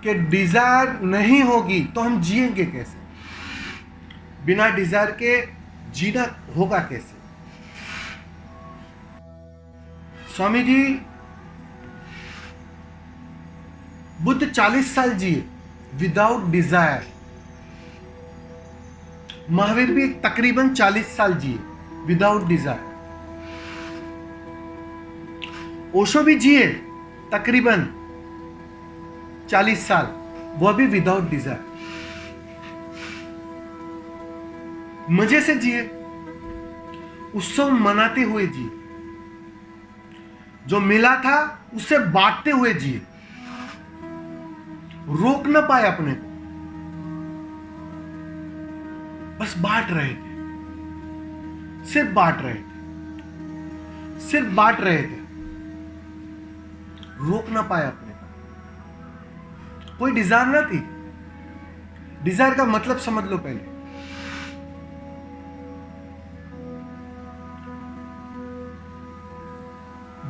कि डिजायर नहीं होगी तो हम जिएंगे कैसे, बिना डिजायर के जीना होगा कैसे। स्वामी जी बुद्ध 40 साल जिए विदाउट डिजायर। महावीर भी तकरीबन 40 साल जिए विदाउट डिजायर। ओशो भी जिए तकरीबन 40 साल, वह भी विदाउट डिजायर। मजे से जिए, उत्सव मनाते हुए जिए, जो मिला था उसे बांटते हुए जिए, रोक ना पाए अपने को, बस बांट रहे थे, सिर्फ बांट रहे थे, सिर्फ बांट रहे थे, रोक ना पाए अपने को। कोई डिजायर ना थी। डिजायर का मतलब समझ लो पहले।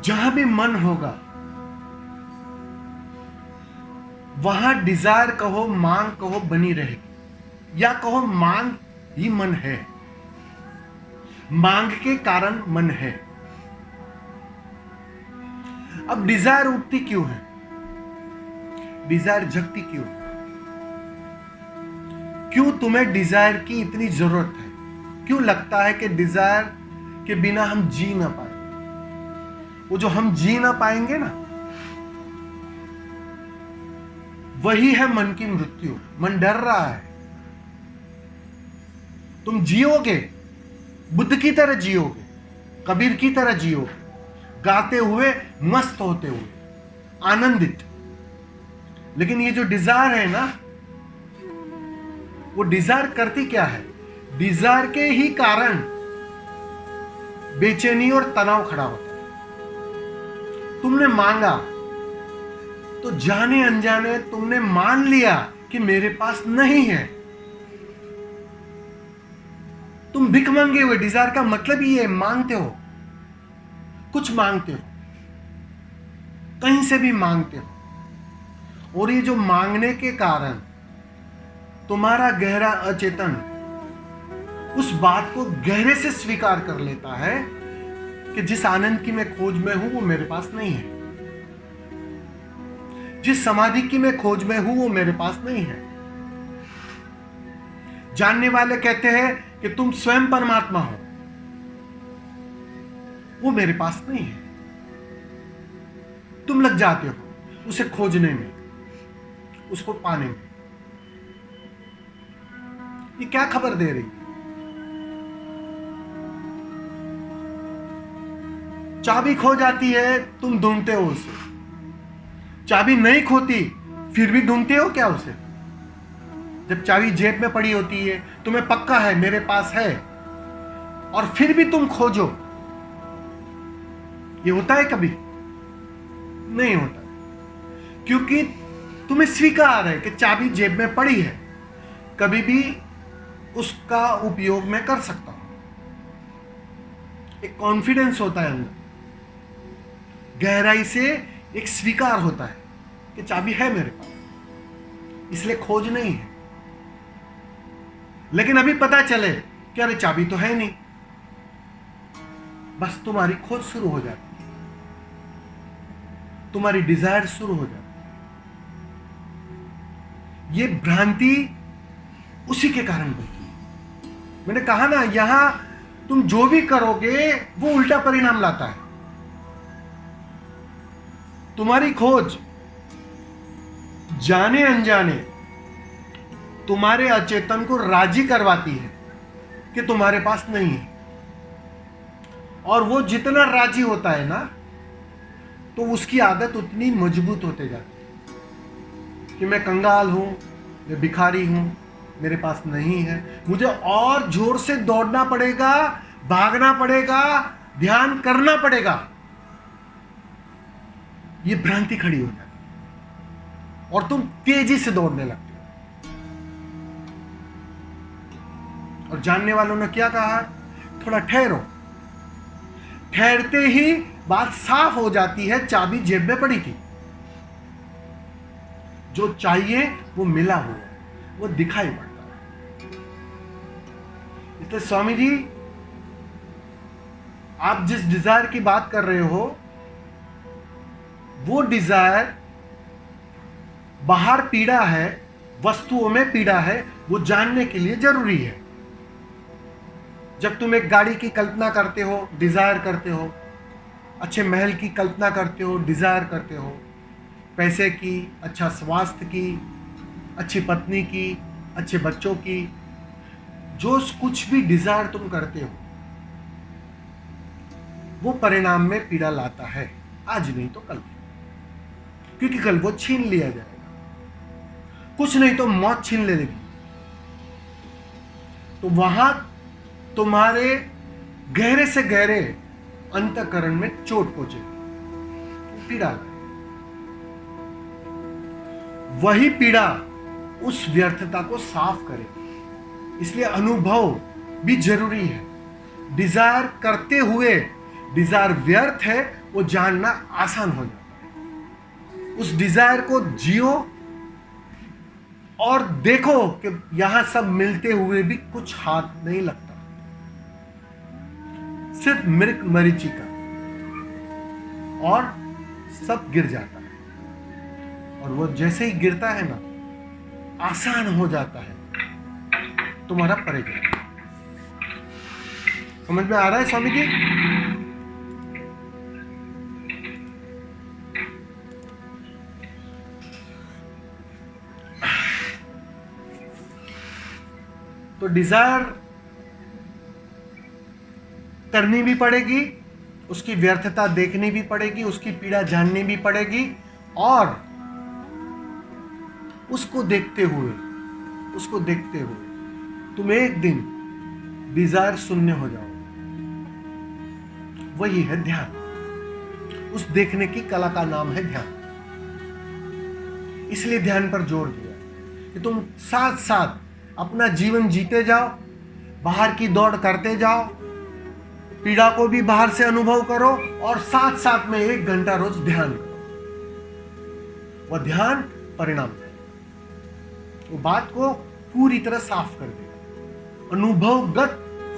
जहां भी मन होगा वहां डिजायर कहो, मांग कहो, बनी रहेगी, या कहो मांग ही मन है, मांग के कारण मन है। अब डिजायर उठती क्यों है, डिजायर जगती क्यों, क्यों तुम्हें डिजायर की इतनी जरूरत है, क्यों लगता है कि डिजायर के बिना हम जी ना पाए। वो जो हम जी ना पाएंगे ना, वही है मन की मृत्यु। मन डर रहा है। तुम जियोगे, बुद्ध की तरह जियोगे, कबीर की तरह जियोगे, गाते हुए, मस्त होते हुए, आनंदित। लेकिन ये जो डिजायर है ना, वो डिजायर करती क्या है, डिजायर के ही कारण बेचैनी और तनाव खड़ा होता है। तुमने मांगा तो जाने अनजाने तुमने मान लिया कि मेरे पास नहीं है। तुम भिख मांगे हुए, डिजायर का मतलब ही है मांगते हो, कुछ मांगते हो, कहीं से भी मांगते हो। और ये जो मांगने के कारण तुम्हारा गहरा अचेतन उस बात को गहरे से स्वीकार कर लेता है कि जिस आनंद की मैं खोज में हूं वो मेरे पास नहीं है, जिस समाधि की मैं खोज में हूं वो मेरे पास नहीं है। जानने वाले कहते हैं कि तुम स्वयं परमात्मा हो, वो मेरे पास नहीं है। तुम लग जाते हो उसे खोजने में, उसको पाने में। ये क्या खबर दे रही? चाबी खो जाती है, तुम ढूंढते हो उसे। चाबी नहीं खोती, फिर भी ढूंढते हो क्या उसे? जब चाबी जेब में पड़ी होती है, तुम्हें पक्का है मेरे पास है, और फिर भी तुम खोजो। ये होता है कभी? नहीं होता, क्योंकि तुम्हें स्वीकार है कि चाबी जेब में पड़ी है, कभी भी उसका उपयोग मैं कर सकता हूं। एक कॉन्फिडेंस होता है अंदर, गहराई से एक स्वीकार होता है कि चाबी है मेरे पास, इसलिए खोज नहीं है। लेकिन अभी पता चले कि अरे चाबी तो है नहीं, बस तुम्हारी खोज शुरू हो जाती है, तुम्हारी डिजायर शुरू हो जाती है। ये भ्रांति उसी के कारण बनती है। मैंने कहा ना, यहां तुम जो भी करोगे वो उल्टा परिणाम लाता है। तुम्हारी खोज जाने अनजाने तुम्हारे अचेतन को राजी करवाती है कि तुम्हारे पास नहीं है। और वो जितना राजी होता है ना, तो उसकी आदत उतनी मजबूत होते जाती है कि मैं कंगाल हूं, मैं भिखारी हूं, मेरे पास नहीं है, मुझे और जोर से दौड़ना पड़ेगा, भागना पड़ेगा, ध्यान करना पड़ेगा। ये भ्रांति खड़ी हो जाती है और तुम तेजी से दौड़ने लगते हो। और जानने वालों ने क्या कहा? थोड़ा ठहरो। ठहरते ही बात साफ हो जाती है, चाबी जेब में पड़ी थी। जो चाहिए वो मिला हुआ है, वो दिखाई पड़ता है। इसलिए स्वामी जी, आप जिस डिजायर की बात कर रहे हो, वो डिजायर बाहर पीड़ा है, वस्तुओं में पीड़ा है, वो जानने के लिए जरूरी है। जब तुम एक गाड़ी की कल्पना करते हो, डिजायर करते हो, अच्छे महल की कल्पना करते हो, डिजायर करते हो, पैसे की, अच्छा स्वास्थ्य की, अच्छी पत्नी की, अच्छे बच्चों की, जो कुछ भी डिजायर तुम करते हो, वो परिणाम में पीड़ा लाता है, आज नहीं तो कल, क्योंकि कल वो छीन लिया जाएगा, कुछ नहीं तो मौत छीन लेगी। तो वहां तुम्हारे गहरे से गहरे अंतःकरण में चोट पहुंचेगी, पीड़ा लाएगी। वही पीड़ा उस व्यर्थता को साफ करेगी। इसलिए अनुभव भी जरूरी है। डिजायर करते हुए डिजायर व्यर्थ है, वो जानना आसान हो जाता है। उस डिजायर को जियो और देखो कि यहां सब मिलते हुए भी कुछ हाथ नहीं लगता, सिर्फ मृग मरीचिका, और सब गिर जाता है। और वो जैसे ही गिरता है ना, आसान हो जाता है तुम्हारा परिचय। समझ में आ रहा है स्वामी जी? तो डिजायर करनी भी पड़ेगी, उसकी व्यर्थता देखनी भी पड़ेगी, उसकी पीड़ा जाननी भी पड़ेगी, और उसको देखते हुए तुम एक दिन डिजायर शून्य हो जाओ। वही है ध्यान। उस देखने की कला का नाम है ध्यान। इसलिए ध्यान पर जोर दिया कि तुम साथ साथ अपना जीवन जीते जाओ, बाहर की दौड़ करते जाओ, पीड़ा को भी बाहर से अनुभव करो, और साथ साथ में 1 घंटा रोज ध्यान करो। वह ध्यान परिणाम देगा, वो बात को पूरी तरह साफ कर देगा, अनुभवगत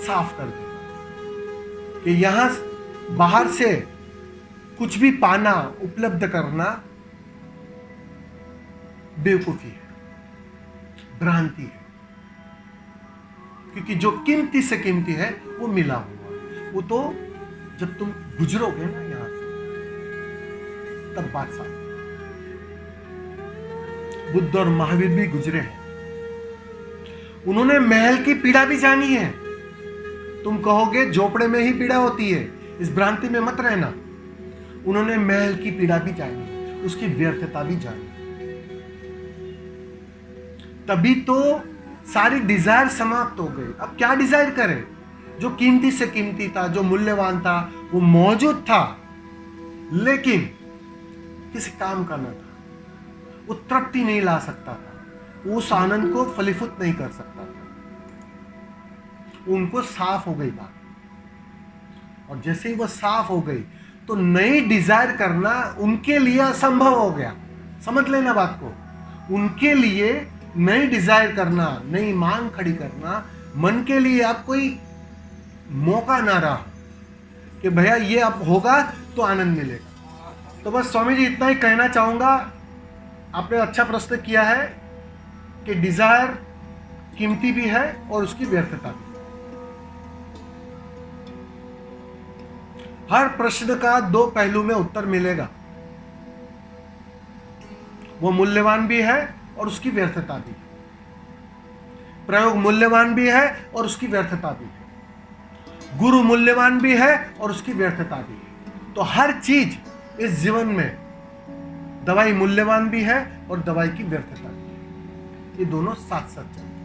साफ कर देगा कि यहां बाहर से कुछ भी पाना, उपलब्ध करना बेवकूफी है, भ्रांति है। क्योंकि जो कीमती से कीमती है वो मिला हुआ है। वो तो जब तुम गुजरोगे ना यहां से, तब बात साफ। बुद्ध और महावीर भी गुजरे हैं, उन्होंने महल की पीड़ा भी जानी है। तुम कहोगे झोपड़े में ही पीड़ा होती है, इस भ्रांति में मत रहना। उन्होंने महल की पीड़ा भी जानी, उसकी व्यर्थता भी जानी, तभी तो सारी डिजायर समाप्त हो गई। अब क्या डिजायर करें? जो कीमती से कीमती था, जो मूल्यवान था, वो मौजूद था, लेकिन किसी काम का न था, वो तृप्ति नहीं ला सकता था, उस आनंद को फलीभूत नहीं कर सकता था। उनको साफ हो गई बात, और जैसे ही वो साफ हो गई तो नई डिजायर करना उनके लिए असंभव हो गया। समझ लेना बात को। उनके लिए नई डिजायर करना, नई मांग खड़ी करना, मन के लिए अब कोई मौका ना रहा कि भैया ये अब होगा तो आनंद मिलेगा। तो बस स्वामी जी इतना ही कहना चाहूंगा। आपने अच्छा प्रश्न किया है कि डिजायर कीमती भी है और उसकी व्यर्थता भी। हर प्रश्न का 2 पहलू में उत्तर मिलेगा। वो मूल्यवान भी है और उसकी व्यर्थता भी है। प्रयोग मूल्यवान भी है और उसकी व्यर्थता भी है। गुरु मूल्यवान भी है और उसकी व्यर्थता भी है। तो हर चीज इस जीवन में, दवाई मूल्यवान भी है और दवाई की व्यर्थता भी है। ये दोनों साथ साथ चलते हैं।